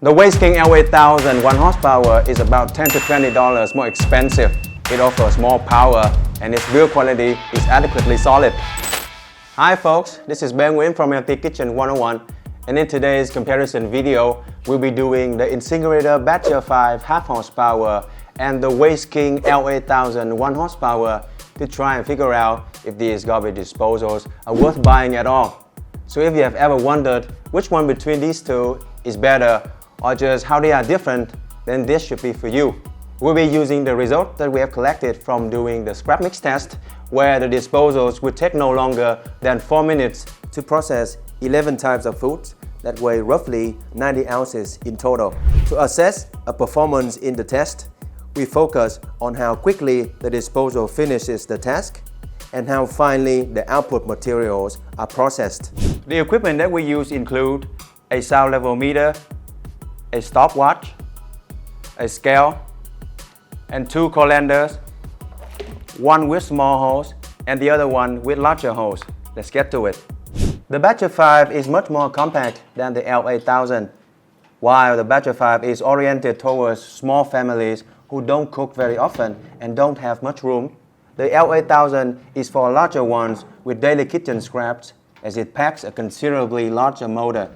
The Waste King L-8000 1 horsepower is about $10 to $20 more expensive. It offers more power and its build quality is adequately solid. Hi folks, this is Ben Nguyen from Healthy Kitchen 101, and in today's comparison video, we'll be doing the InSinkErator Badger 5 half horsepower and the Waste King L-8000 1 horsepower to try and figure out if these garbage disposals are worth buying at all. So if you have ever wondered which one between these two is better or just how they are different, then this should be for you. We'll be using the result that we have collected from doing the scrap mix test, where the disposals would take no longer than 4 minutes to process 11 types of foods that weigh roughly 90 ounces in total. To assess a performance in the test, we focus on how quickly the disposal finishes the task and how finely the output materials are processed. The equipment that we use include a sound level meter, a stopwatch, a scale, and 2 colanders, one with small holes and the other one with larger holes. Let's get to it. The Badger 5 is much more compact than the L-8000. While the Badger 5 is oriented towards small families who don't cook very often and don't have much room, the L-8000 is for larger ones with daily kitchen scraps, as it packs a considerably larger motor.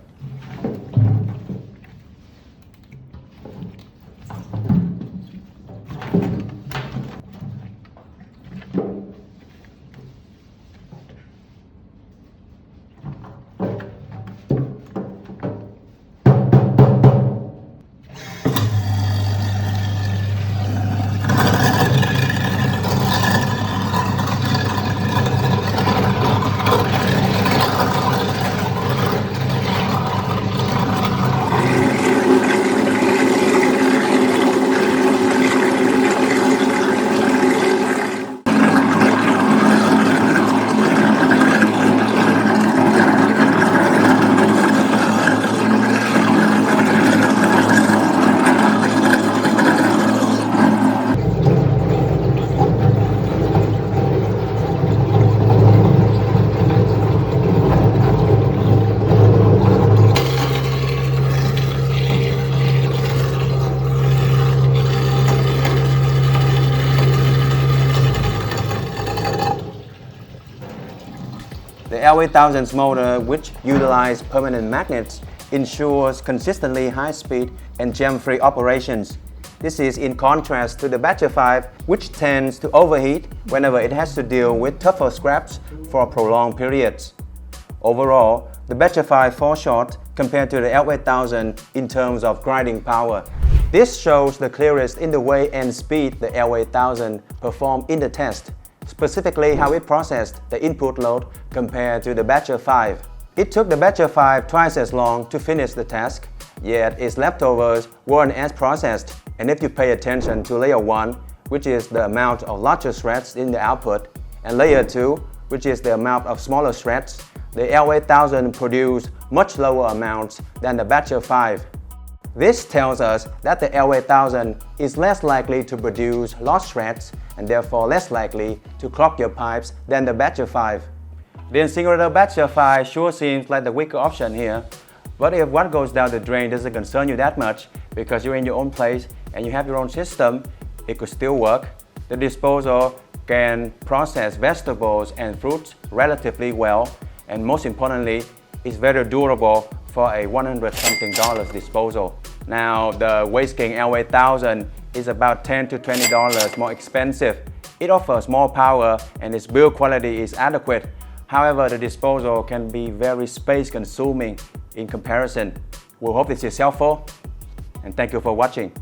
The L-8000's motor, which utilizes permanent magnets, ensures consistently high speed and jam-free operations. This is in contrast to the Badger 5, which tends to overheat whenever it has to deal with tougher scraps for prolonged periods. Overall, the Badger 5 falls short compared to the L-8000 in terms of grinding power. This shows the clearest in the way and speed the L-8000 performed in the test, specifically how it processed the input load compared to the Badger 5. It took the Badger 5 twice as long to finish the task, yet its leftovers weren't as processed. And if you pay attention to layer 1, which is the amount of larger shreds in the output, and layer 2, which is the amount of smaller shreds, the L-8000 produced much lower amounts than the Badger 5. This tells us that the L-8000 is less likely to produce large shreds and therefore less likely to clog your pipes than the Badger 5. The InSinkErator Badger 5 sure seems like the weaker option here, but if what goes down the drain doesn't concern you that much because you're in your own place and you have your own system, it could still work. The disposal can process vegetables and fruits relatively well, and most importantly, it's very durable for a $100-something disposal. Now, the Waste King L-8000 is about $10 to $20 more expensive. It offers more power and its build quality is adequate. However, the disposal can be very space-consuming in comparison. We hope this is helpful, and thank you for watching.